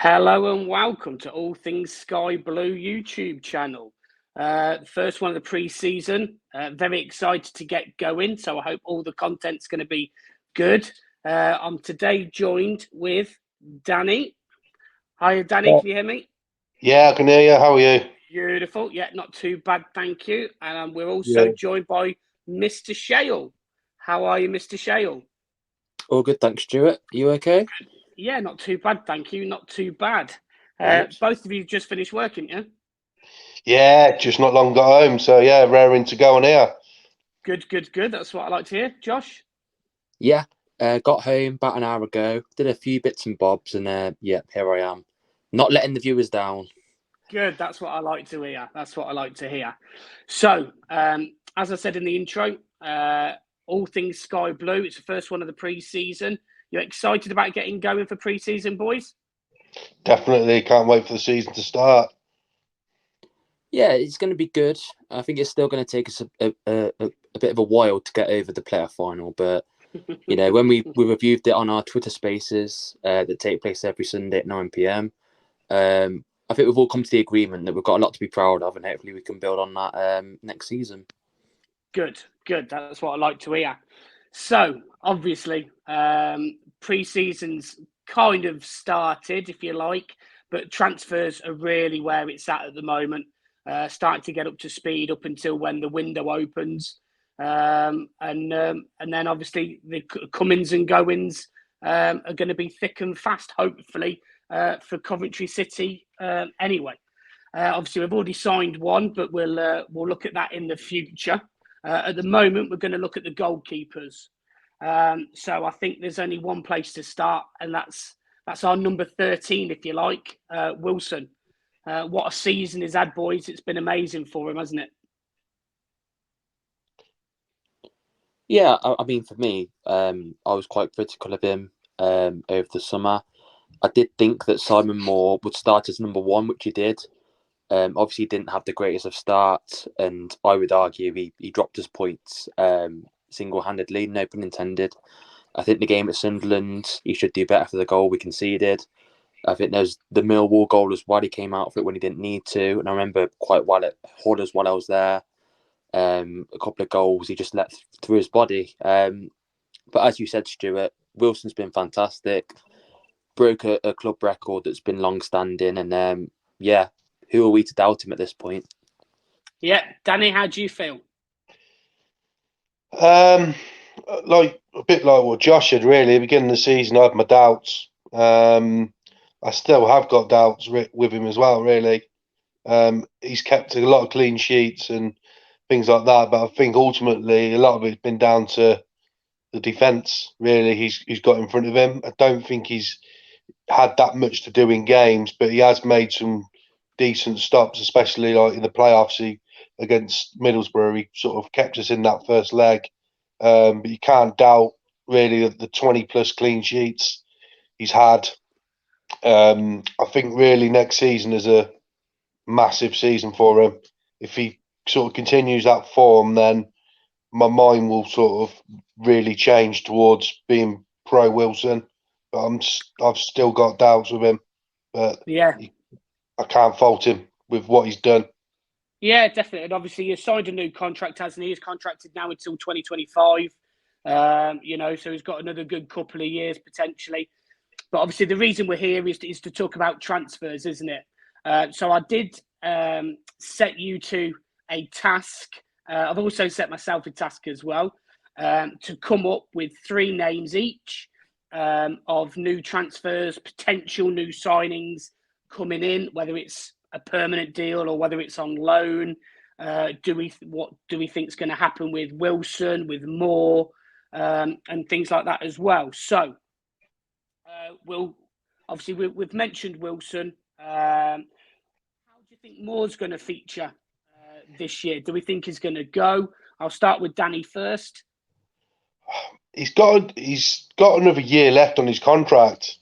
Hello and welcome to All Things Sky Blue YouTube channel. First one of the pre-season. Very excited to get going, so I hope all the content's going to be good. I'm today joined with Danny. Hi, Danny. Can you hear me? Yeah, I can hear you. How are you? Beautiful. Yeah, not too bad, thank you. And we're also joined by Mr. Shale. How are you, Mr. Shale? All good, thanks, Stuart. You okay? Yeah, not too bad, thank you. Not too bad. Both of you just finished working, yeah? Yeah, just not long got home, so yeah, raring to go on here. Good. That's what I like to hear. Josh? Yeah, got home about an hour ago, did a few bits and bobs, and yeah, here I am. Not letting the viewers down. Good, that's what I like to hear. So, as I said in the intro, All Things Sky Blue, it's the first one of the pre-season. You're excited about getting going for pre-season, boys? Definitely can't wait for the season to start. Yeah, it's going to be good. I think it's still going to take us a bit of a while to get over the playoff final, but you know, when we reviewed it on our Twitter Spaces that take place every Sunday at 9 p.m, I think we've all come to the agreement that we've got a lot to be proud of, and hopefully we can build on that next season. Good. That's what I like to hear. So, obviously, pre-season's kind of started, if you like, but transfers are really where it's at the moment. Starting to get up to speed up until when the window opens, and then obviously the comings and goings are going to be thick and fast, hopefully, for Coventry City. Anyway, obviously we've already signed one, but we'll look at that in the future. At the moment, we're going to look at the goalkeepers. So I think there's only one place to start, and that's our number 13, if you like, Wilson. What a season he's had, boys. It's been amazing for him, hasn't it? Yeah, I mean, for me, I was quite critical of him over the summer. I did think that Simon Moore would start as number one, which he did. Obviously, he didn't have the greatest of starts, and I would argue he dropped his points single-handedly, no pun intended. I think the game at Sunderland, he should do better for the goal we conceded. I think there's the Millwall goal as well. He came out for it when he didn't need to, and I remember quite well at Hull as well. I was there. A couple of goals he just let through his body. But as you said, Stuart, Wilson's been fantastic. Broke a club record that's been long-standing, and yeah, who are we to doubt him at this point? Yeah, Danny, how do you feel? Like a bit like what Josh said, really. At the beginning of the season, I had my doubts. I still have got doubts with him as well, really. He's kept a lot of clean sheets and things like that, but I think ultimately a lot of it's been down to the defence. Really, he's got in front of him. I don't think he's had that much to do in games, but he has made some decent stops, especially like in the playoffs. Against Middlesbrough, he sort of kept us in that first leg. But you can't doubt really the 20 plus clean sheets he's had. I think really next season is a massive season for him. If he sort of continues that form, then my mind will sort of really change towards being pro Wilson. But I've still got doubts with him. But yeah, I can't fault him with what he's done. Yeah, definitely. And obviously, he signed a new contract, hasn't he? He's contracted now until 2025. So he's got another good couple of years potentially. But obviously, the reason we're here is to talk about transfers, isn't it? So I did set you to a task. I've also set myself a task as well to come up with 3 names each of new transfers, potential new signings coming in, whether it's a permanent deal or whether it's on loan. What do we think is going to happen with Wilson, with Moore, and things like that as well? So we've mentioned Wilson. How do you think Moore's going to feature this year? Do we think he's going to go? I'll start with Danny first. He's got another year left on his contract.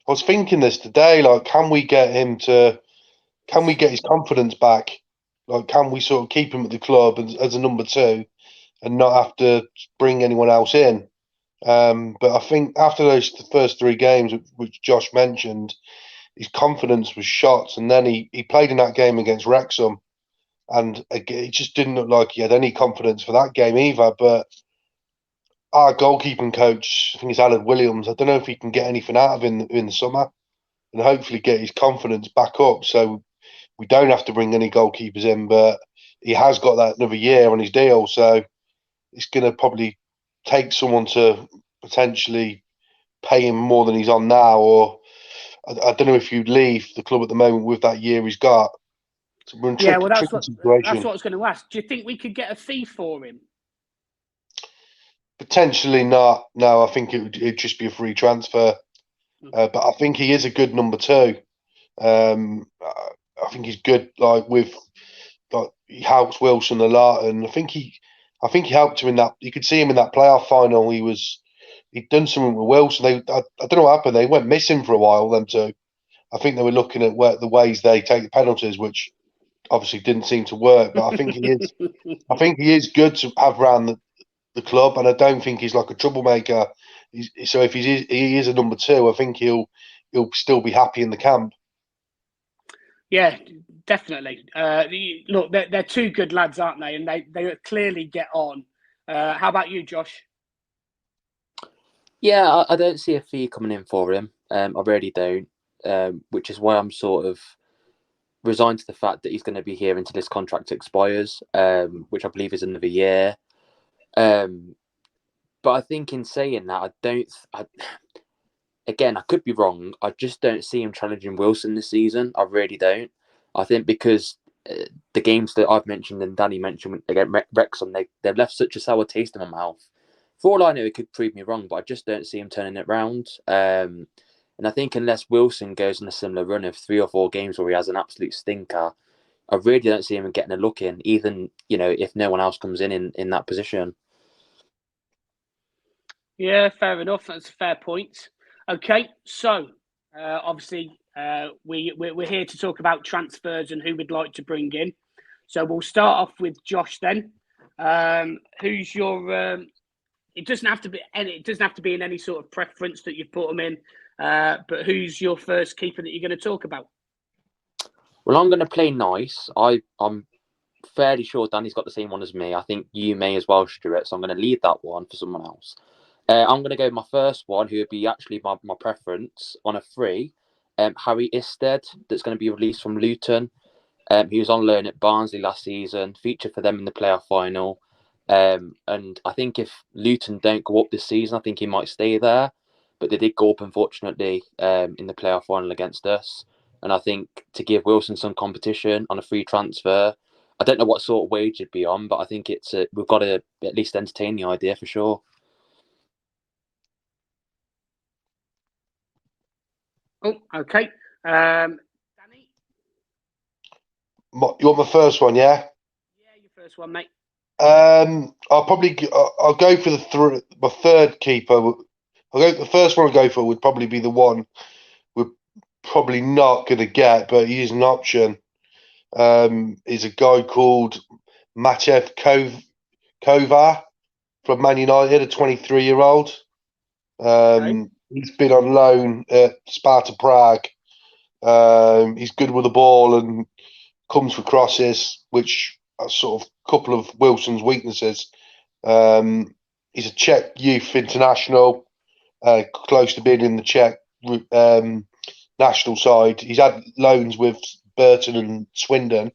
I was thinking this today, like, can we get his confidence back? Like, can we sort of keep him at the club as a number 2 and not have to bring anyone else in? But I think after the first 3 games, which Josh mentioned, his confidence was shot. And then he played in that game against Wrexham. And again, it just didn't look like he had any confidence for that game either. But our goalkeeping coach, I think it's Alan Williams, I don't know if he can get anything out of him in the summer and hopefully get his confidence back up so we don't have to bring any goalkeepers in. But he has got that another year on his deal. So it's going to probably take someone to potentially pay him more than he's on now. Or I don't know if you'd leave the club at the moment with that year he's got. So we're in tricky situation. That's what I was going to ask. Do you think we could get a fee for him? Potentially not. No, I think it'd just be a free transfer. But I think he is a good number 2. I think he's good. He helps Wilson a lot, and I think he helped him in that. You could see him in that playoff final. He'd done something with Wilson. I don't know what happened. They went missing for a while. Them two. I think they were looking at the ways they take the penalties, which obviously didn't seem to work. But I think he is. I think he is good to have around the club, and I don't think he's like a troublemaker. So if he is a number 2, I think he'll still be happy in the camp. Yeah, definitely. Look, they're 2 good lads, aren't they? And they clearly get on. How about you, Josh? Yeah, I don't see a fee coming in for him. I really don't, which is why I'm sort of resigned to the fact that he's going to be here until his contract expires, which I believe is another year. But I think in saying that, again, I could be wrong. I just don't see him challenging Wilson this season. I really don't. I think because the games that I've mentioned and Danny mentioned against Wrexham, they've left such a sour taste in my mouth. For all I know, it could prove me wrong, but I just don't see him turning it round. And I think unless Wilson goes on a similar run of 3 or 4 games where he has an absolute stinker, I really don't see him getting a look in, even if no one else comes in that position. Yeah, fair enough. That's a fair point. Okay, so obviously we're here to talk about transfers and who we'd like to bring in. So we'll start off with Josh then. Who's your? It doesn't have to be in any sort of preference that you've put them in. But who's your first keeper that you're going to talk about? Well, I'm going to play nice. I'm fairly sure Danny's got the same one as me. I think you may as well, Stuart. So I'm going to leave that one for someone else. I'm going to go with my first one, who would be actually my preference on a free. Harry Isted, that's going to be released from Luton. He was on loan at Barnsley last season, featured for them in the playoff final. And I think if Luton don't go up this season, I think he might stay there. But they did go up, unfortunately, in the playoff final against us. And I think to give Wilson some competition on a free transfer, I don't know what sort of wage it'd be on, but I think we've got to at least entertain the idea for sure. Oh, okay. Danny? You want my first one, yeah? Yeah, your first one, mate. I'll go for my third keeper. The first one I'll go for would probably be the one we're probably not going to get, but he is an option. Is a guy called Machev Kovar from Man United, a 23-year-old. Okay. He's been on loan at Sparta Prague. He's good with the ball and comes for crosses, which are sort of a couple of Wilson's weaknesses. He's a Czech youth international, close to being in the Czech national side. He's had loans with Burton and Swindon,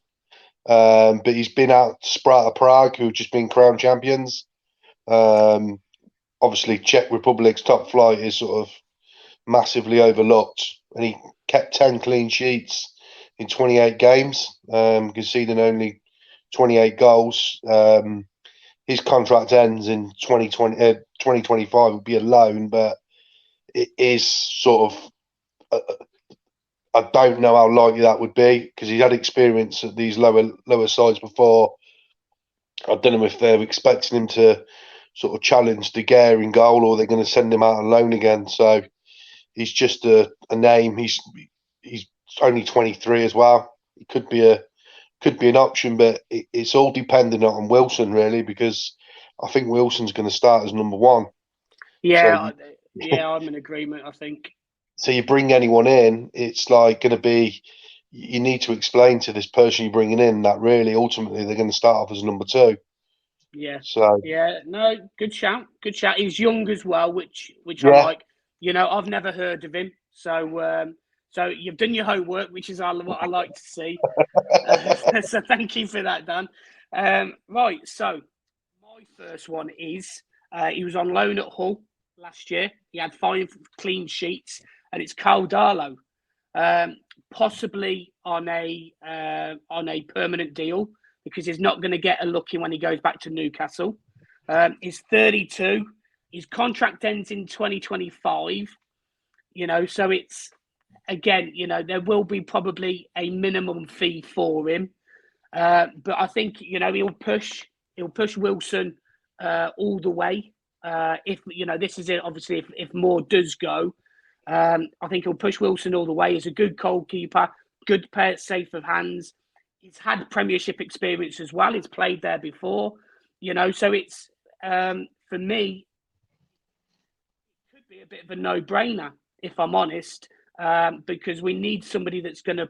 but he's been out to Sparta Prague, who've just been crowned champions. Obviously, Czech Republic's top flight is sort of massively overlooked, and he kept 10 clean sheets in 28 games, conceding only 28 goals. His contract ends in 2025, would be a loan, but it is sort of, I don't know how likely that would be because he's had experience at these lower sides before. I don't know if they're expecting him to sort of challenge De Gea in goal, or they're going to send him out on loan again. So he's just a name. He's only 23 as well. It could be an option, but it's all dependent on Wilson really, because I think Wilson's going to start as number 1. Yeah, I'm in agreement, I think. So you bring anyone in, it's like going to be, you need to explain to this person you're bringing in that really ultimately they're going to start off as number 2. Yeah. So yeah, no, good shout. Good shout. He's young as well, which I yeah, like. I've never heard of him, so you've done your homework, which is what I like to see. So thank you for that, Dan. Right, so my first one is he was on loan at Hull last year. He had 5 clean sheets, and it's Carl Darlow, possibly on a permanent deal because he's not going to get a look in when he goes back to Newcastle. He's 32. His contract ends in 2025. So it's again, there will be probably a minimum fee for him. But I think he'll push Wilson all the way. If this is it. Obviously, if more does go, I think he'll push Wilson all the way. He's a good goalkeeper, good pair, safe of hands. He's had Premiership experience as well. He's played there before. So it's for me, it could be a bit of a no-brainer if I'm honest, because we need somebody that's going to.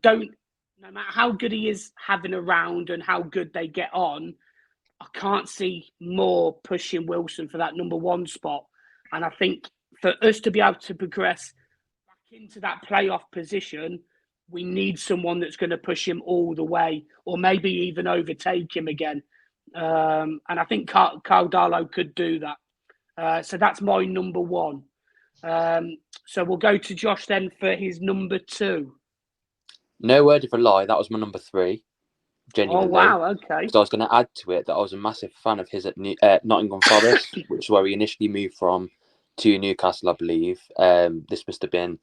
No matter how good he is having around and how good they get on, I can't see more pushing Wilson for that number 1 spot. And I think for us to be able to progress back into that playoff position, we need someone that's going to push him all the way, or maybe even overtake him again. And I think Carl Darlow could do that. So that's my number 1. So we'll go to Josh then for his number 2. No word of a lie, that was my number 3. Genuinely. Oh, wow, okay. Because I was going to add to it that I was a massive fan of his at Nottingham Forest, which is where he initially moved from to Newcastle, I believe. This must have been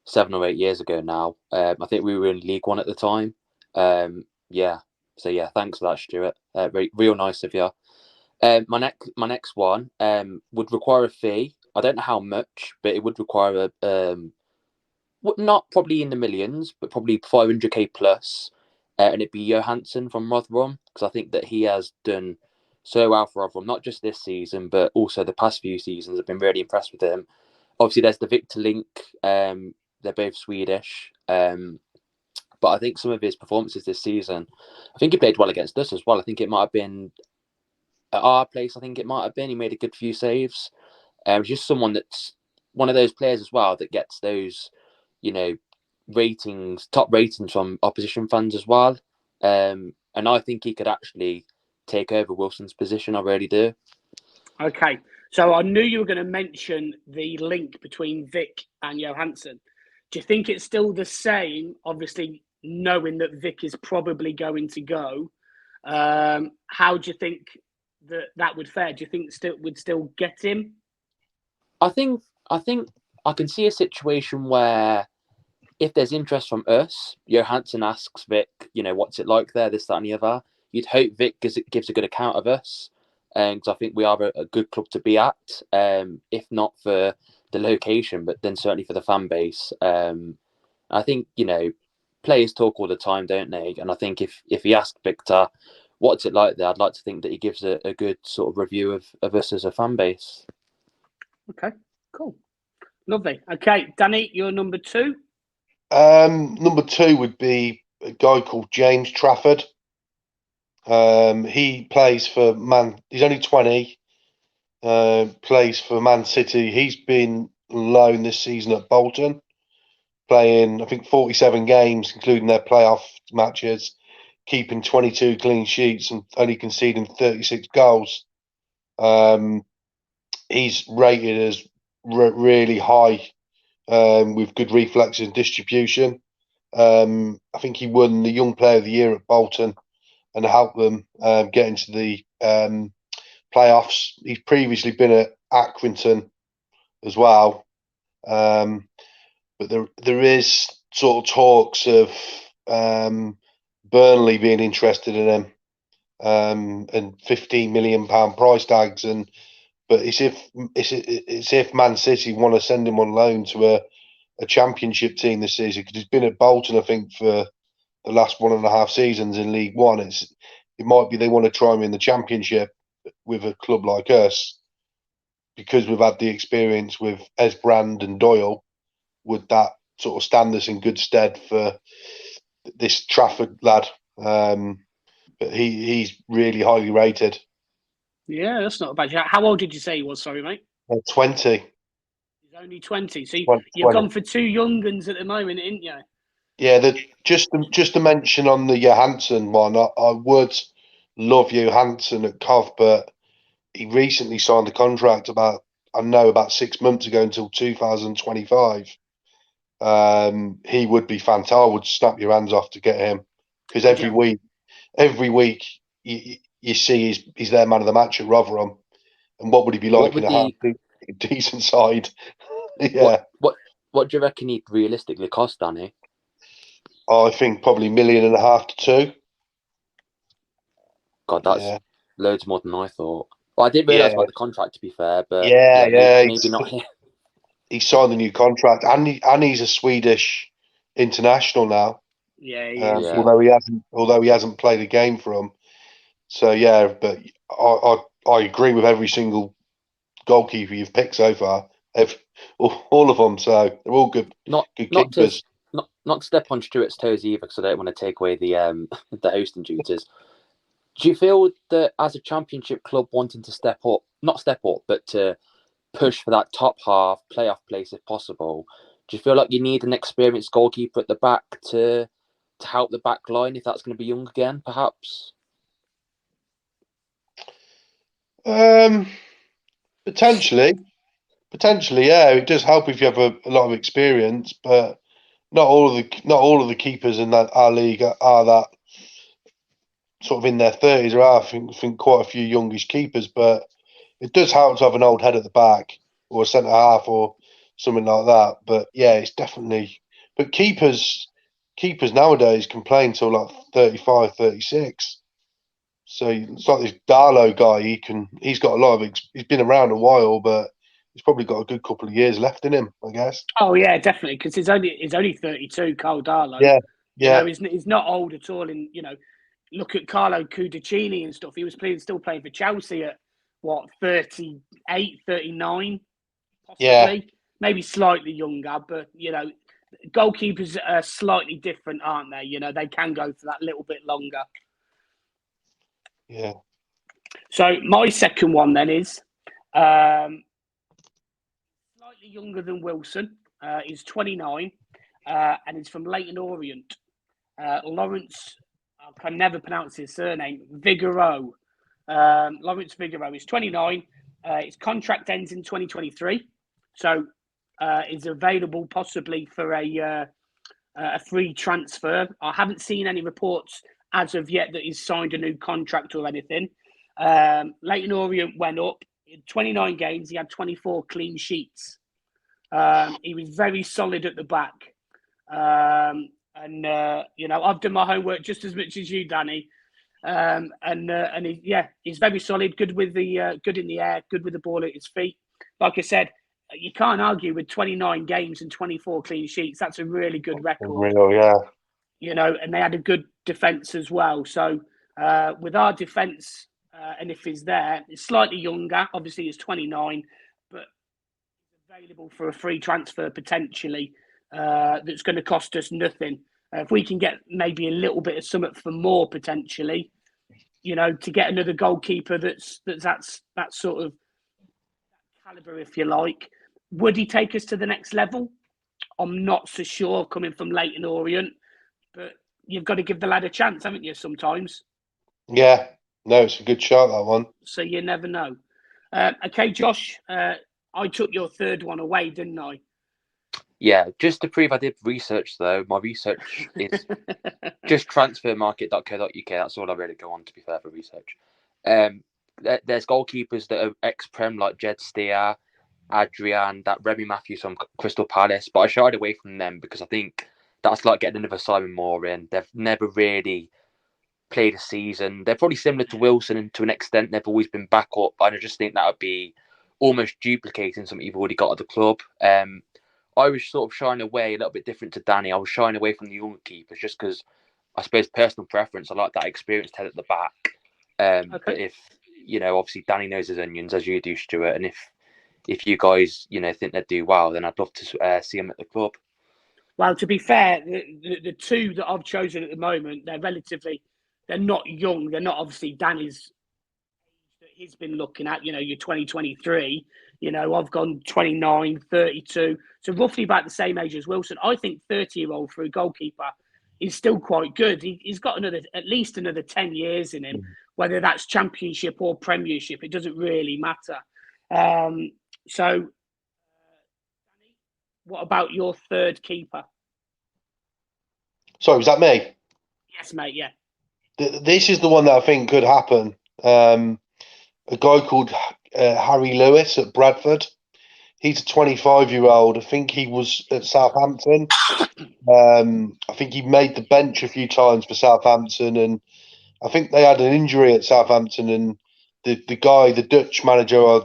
7 or 8 years ago now. I think we were in League One at the time. Yeah. So yeah, thanks for that, Stuart. Real nice of you. My next one would require a fee. I don't know how much, but it would require a not probably in the millions, but probably 500k plus, and it'd be Johansson from Rotherham, because I think that he has done so well for Rotherham, not just this season, but also the past few seasons. I've been really impressed with him. Obviously, there's the Victor link. They're both Swedish, but I think some of his performances this season, I think he played well against us as well. I think it might have been at our place. I think it might have been. He made a good few saves. Just someone that's one of those players as well that gets those, top ratings from opposition fans as well. And I think he could actually take over Wilson's position. I really do. Okay. So I knew you were going to mention the link between Vic and Johansson. Do you think it's still the same? Obviously, knowing that Vic is probably going to go, how do you think that would fare? Do you think would still get him? I think I can see a situation where if there's interest from us, Johansson asks Vic, what's it like there, this, that, and the other. You'd hope Vic gives a good account of us, because I think we are a good club to be at, if not for the location, but then certainly for the fan base. I think, players talk all the time, don't they? And I think if he asked Victor, what's it like there, I'd like to think that he gives a good sort of review of us as a fan base. Okay, cool. Lovely. Okay, Danny, you're number 2? Number 2 would be a guy called James Trafford. He plays for he's only 20, plays for Man City. He's been loan this season at Bolton, playing, I think, 47 games, including their playoff matches, keeping 22 clean sheets and only conceding 36 goals. He's rated as really high, with good reflexes and distribution. I think he won the Young Player of the Year at Bolton and helped them get into the playoffs. He's previously been at Accrington as well. But there is sort of talks of Burnley being interested in him, and £15 million price tags. But it's if Man City want to send him on loan to a championship team this season, because he's been at Bolton, I think, for the last 1.5 seasons in League One. It might be they want to try him in the championship with a club like us. because we've had the experience with Esbrand and Doyle, would that sort of stand us in good stead for this Trafford lad? But he's really highly rated. Yeah, that's not a bad shot. How old did you say he was? Sorry, mate. 20. He's only 20. So you've 20. gone for two young uns at the moment, ain't you? Yeah, just to mention on the Johansson one, I would love Johansson at Cov, but he recently signed a contract about 6 months ago until 2025. He would be fantastic. I would snap your hands off to get him, because every week you see he's their man of the match at Rotherham, and what would he be like in a half decent side? Yeah, what do you reckon he'd realistically cost, Danny? I think probably 1.5 million to 2. God, that's loads more than I thought. Well, I didn't realise about the contract, to be fair, but maybe not here. He signed a new contract, and he's a Swedish international now. Yeah, he is. Although he hasn't played a game for him. So yeah, but I agree with every single goalkeeper you've picked so far. All of them. So they're all good. Good keepers. Not to step on Stuart's toes either, because I don't want to take away the the hosting duties. Do you feel that as a championship club wanting to not step up, but to push for that top half playoff place if possible, do you feel like you need an experienced goalkeeper at the back to help the back line if that's going to be young again, perhaps? Potentially, yeah. It does help if you have a lot of experience, but not all of the keepers in our league are that sort of in their 30s. There are, I think quite a few youngish keepers, but it does help to have an old head at the back or a centre half or something like that. But yeah, it's definitely. But keepers nowadays can play until like 35, 36. So it's like this Darlow guy. He's got a lot of. He's been around a while, but he's probably got a good couple of years left in him, I guess. Oh yeah, definitely, because he's only 32. Carl Darlow. Yeah. He's not old at all. And look at Carlo Cudicini and stuff. He was still playing for Chelsea at what 38, 39, possibly, maybe slightly younger. But goalkeepers are slightly different, aren't they? They can go for that little bit longer. Yeah. So my second one then is slightly younger than Wilson. He's 29, and he's from Leyton Orient. Lawrence, I can never pronounce his surname. Vigouroux. Lawrence Vigouroux. He's 29. His contract ends in 2023, so is available possibly for a free transfer. I haven't seen any reports as of yet that he's signed a new contract or anything. Leyton Orient went up in 29 games. He had 24 clean sheets. He was very solid at the back. And I've done my homework just as much as you, Danny. He's very solid, good with the good in the air, good with the ball at his feet. Like I said, you can't argue with 29 games and 24 clean sheets. That's a really good record. Real, yeah. And they had a good defence as well. So with our defence, and if he's there, it's slightly younger. Obviously, he's 29, but available for a free transfer potentially. That's going to cost us nothing. If we can get maybe a little bit of something for more potentially, to get another goalkeeper that's that sort of caliber, if you like. Would he take us to the next level? I'm not so sure, coming from Leyton Orient, but you've got to give the lad a chance, haven't you, sometimes? Yeah. No, it's a good shot, that one. So you never know. Okay, Josh, I took your third one away, didn't I? Yeah, just to prove I did research, though. My research is just transfermarket.co.uk. That's all I really go on, to be fair, for research. There's goalkeepers that are ex-Prem, like Jed Steer, Adrian, that Remy Matthews from Crystal Palace, but I shied away from them because I think that's like getting another Simon Moore in. They've never really played a season. They're probably similar to Wilson, and to an extent, they've always been back up. And I just think that would be almost duplicating something you've already got at the club. I was sort of shying away, a little bit different to Danny. I was shying away from the younger keepers just because, I suppose, personal preference. I like that experienced head at the back. Okay. But if, obviously Danny knows his onions, as you do, Stuart, and if if you guys, think they'd do well, then I'd love to see them at the club. Well, to be fair, the two that I've chosen at the moment, they're not young. They're not obviously Danny's that he's been looking at, you're 2023. I've gone 29, 32. So roughly about the same age as Wilson. I think 30-year-old for a goalkeeper is still quite good. He's got at least another 10 years in him, whether that's Championship or Premiership. It doesn't really matter. So, what about your third keeper? Sorry, was that me? Yes, mate, yeah. This is the one that I think could happen. A guy called Harry Lewis at Bradford. He's a 25-year-old. I think he was at Southampton. I think he made the bench a few times for Southampton, and I think they had an injury at Southampton, and the guy, the Dutch manager, I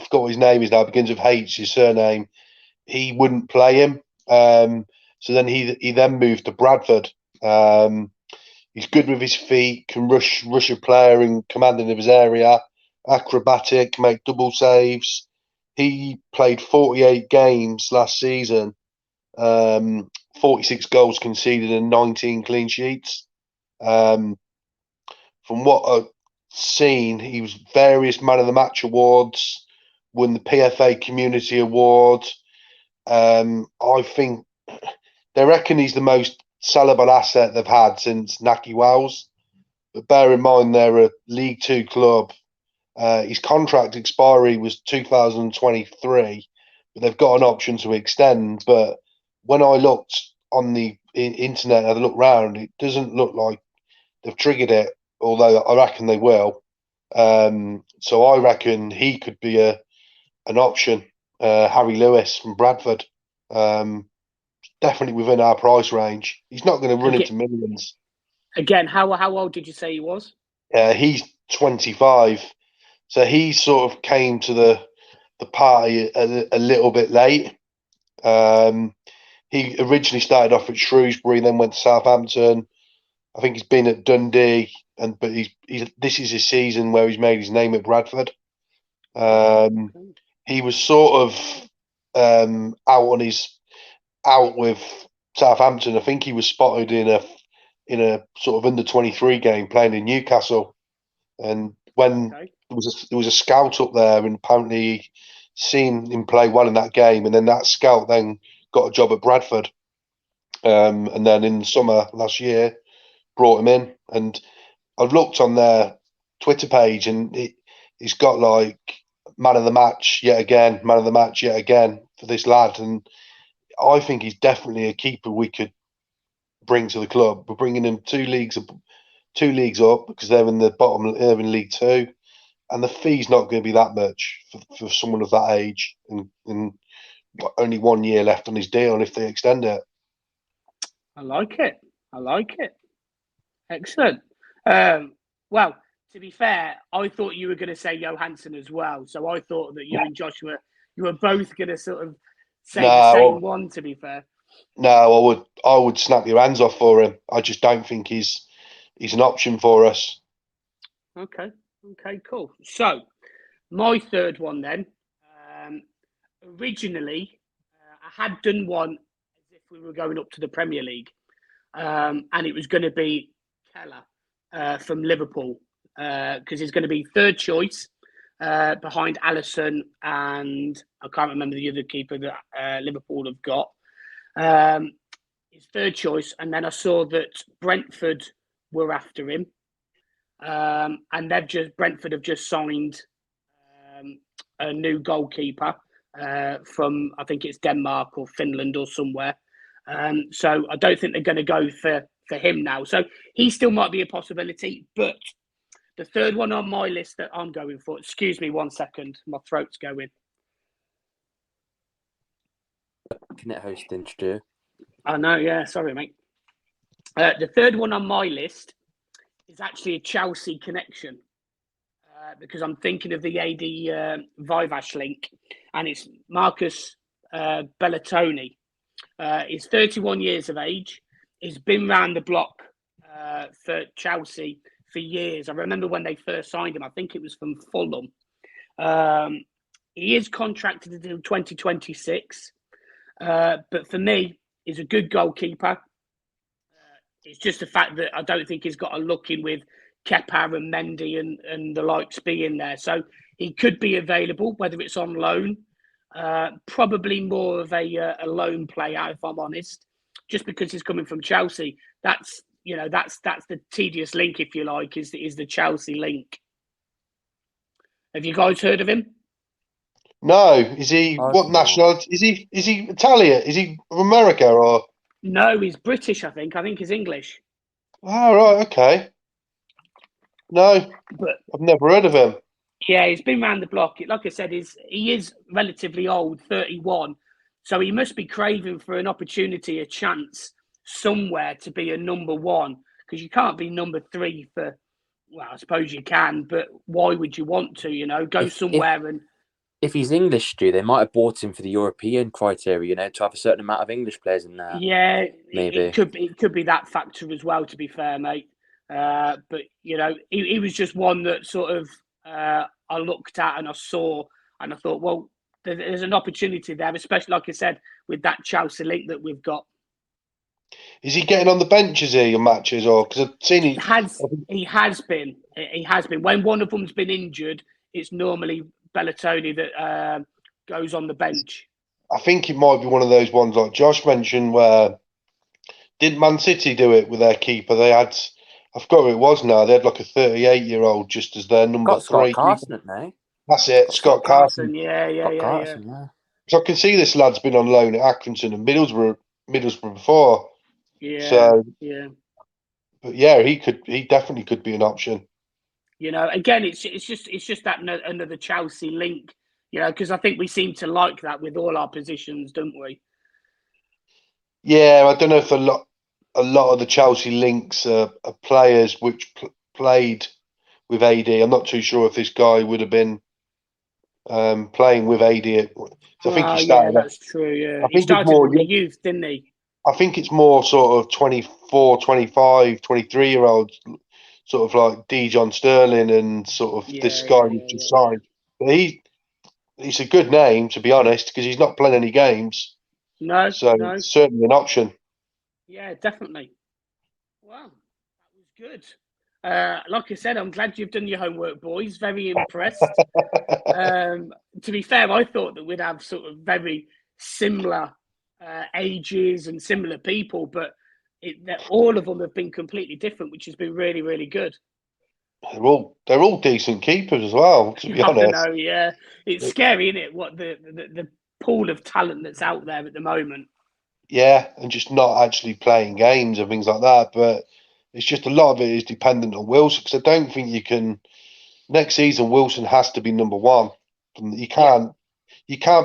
forgot what his name is now, begins with H, his surname, he wouldn't play him. So then he then moved to Bradford. He's good with his feet, can rush a player in commanding of his area, acrobatic, make double saves. He played 48 games last season, 46 goals conceded and 19 clean sheets. From what I've seen, he was various Man of the Match awards, won the PFA Community Award. I think they reckon he's the most sellable asset they've had since Naki Wells. But bear in mind, they're a League Two club. His contract expiry was 2023, but they've got an option to extend. But when I looked on the internet and I looked round, it doesn't look like they've triggered it, although I reckon they will. So I reckon he could be an option. Harry Lewis from Bradford. Definitely within our price range. He's not going to run into millions. Again, how old did you say he was? He's 25. So he sort of came to the party a little bit late. He originally started off at Shrewsbury, then went to Southampton. I think he's been at Dundee, but this is his season where he's made his name at Bradford. He was sort of out with Southampton. I think he was spotted in a sort of under 23 game playing in Newcastle, and when there was a scout up there, and apparently seen him play well in that game, and then that scout then got a job at Bradford, and then in the summer last year brought him in. And I've looked on their Twitter page, and he's got like man of the match yet again for this lad, and I think he's definitely a keeper we could bring to the club. We're bringing him two leagues up because they're in the bottom, they're in League Two, and the fee's not going to be that much for someone of that age, and only 1 year left on his deal if they extend it. I like it. Excellent. Well, to be fair, I thought you were going to say Johansson as well. So I thought that you and Joshua, you were both going to sort of say the same one, to be fair. No, I would snap your hands off for him. I just don't think he's an option for us. Okay, cool. So my third one then. Originally, I had done one as if we were going up to the Premier League, and it was going to be Keller from Liverpool, because he's going to be third choice behind Alisson, and I can't remember the other keeper that Liverpool have got. His third choice, and then I saw that Brentford were after him, and Brentford have just signed a new goalkeeper from, I think it's Denmark or Finland or somewhere. So I don't think they're going to go for him now. So he still might be a possibility, but the third one on my list that I'm going for, excuse me 1 second, my throat's going. Net hosting, Stu. I know, yeah, sorry, mate. The third one on my list is actually a Chelsea connection, because I'm thinking of the AD Vivash link, and it's Marcus Bellatoni. He's 31 years of age. He's been round the block for Chelsea for years. I remember when they first signed him, I think it was from Fulham. He is contracted until 2026. But for me, he's a good goalkeeper. It's just the fact that I don't think he's got a look in with Kepa and Mendy and the likes being there. So he could be available, whether it's on loan. Probably more of a loan player, if I'm honest, just because he's coming from Chelsea. That's the tedious link, if you like, is the Chelsea link. Have you guys heard of him? No, is he what nationality? Is he Italian? Is he from America or? No, he's British. I think he's English. Oh right, okay. No, but I've never heard of him. Yeah, he's been round the block. Like I said, he is relatively old, 31, so he must be craving for an opportunity, a chance somewhere to be a number one, because you can't be number three for. Well, I suppose you can, but why would you want to? Go somewhere and. If he's English, Stu, they might have bought him for the European criteria, to have a certain amount of English players in there. Yeah, maybe it could be that factor as well. To be fair, mate, but he was just one that sort of I looked at and I saw and I thought, well, there's an opportunity there, especially like I said with that Chelsea link that we've got. Is he getting on the bench? Is he in matches or because I've seen he has been. When one of them's been injured, it's normally Bellatoni that goes on the bench. I think it might be one of those ones like Josh mentioned where didn't Man City do it with their keeper? They had, I forgot who it was now. They had like a 38-year-old just as their number three. Scott Carson, no? That's it, Scott Carson. Yeah. So I can see this lad's been on loan at Accrington and Middlesbrough before. Yeah. So yeah. But yeah, he definitely could be an option. Again, it's just that another Chelsea link, because I think we seem to like that with all our positions, don't we? Yeah, I don't know if a lot of the Chelsea links are players which played with AD. I'm not too sure if this guy would have been playing with AD. I think he started. Yeah, that's true. Yeah, he started more, with the youth, didn't he? I think it's more sort of 24, 25, 23-year-olds, sort of like D. John Sterling and sort of this guy we've just signed. But he's a good name, to be honest, because he's not playing any games. No. It's certainly an option. Yeah, definitely. Wow, that was good. Like I said, I'm glad you've done your homework, boys. Very impressed. To be fair, I thought that we'd have sort of very similar ages and similar people, but all of them have been completely different, which has been really, really good. They're all decent keepers as well, to be honest. I know, yeah. It's scary, isn't it? What the pool of talent that's out there at the moment. Yeah, and just not actually playing games and things like that. But it's just a lot of it is dependent on Wilson, because I don't think you can. Next season, Wilson has to be number one. You can't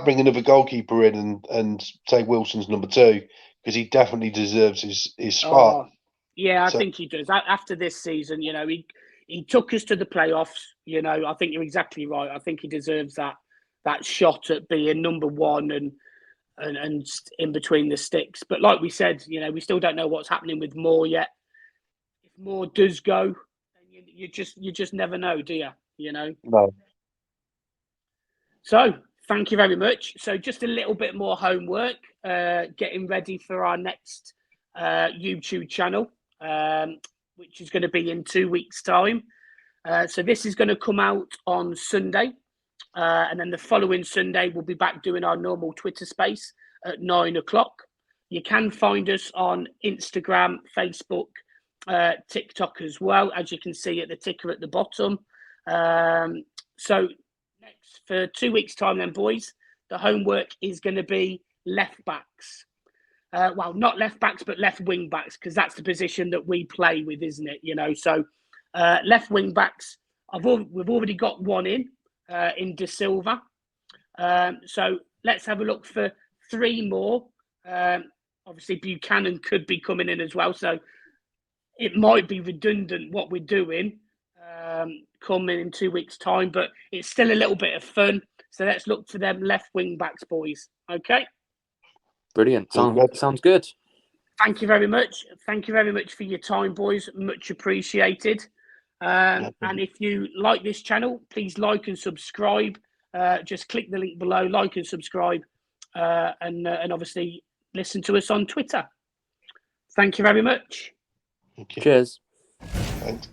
bring another goalkeeper in and say Wilson's number two, because he definitely deserves his spot. Yeah, I think he does. After this season, he took us to the playoffs. I think you're exactly right. I think he deserves that shot at being number one and in between the sticks. But like we said, we still don't know what's happening with Moore yet. If Moore does go, then you just never know, do you? No. So thank you very much. So just a little bit more homework, getting ready for our next YouTube channel, which is going to be in 2 weeks' time. So this is going to come out on Sunday. And then the following Sunday, we'll be back doing our normal Twitter space at 9 o'clock. You can find us on Instagram, Facebook, TikTok as well, as you can see at the ticker at the bottom. So next, for 2 weeks' time then, boys, the homework is going to be left backs. Well, not left backs, but left wing backs, because that's the position that we play with, isn't it? So left wing backs, we've already got one in De Silva. So let's have a look for 3 more. Obviously, Buchanan could be coming in as well. So it might be redundant what we're doing coming in 2 weeks' time, but it's still a little bit of fun. So let's look for them left wing backs, boys. Okay? Brilliant. Sounds good. Thank you very much. Thank you very much for your time, boys. Much appreciated. And if you like this channel, please like and subscribe. just click the link below, like and subscribe, and obviously listen to us on Twitter. Thank you very much. Cheers. Thanks.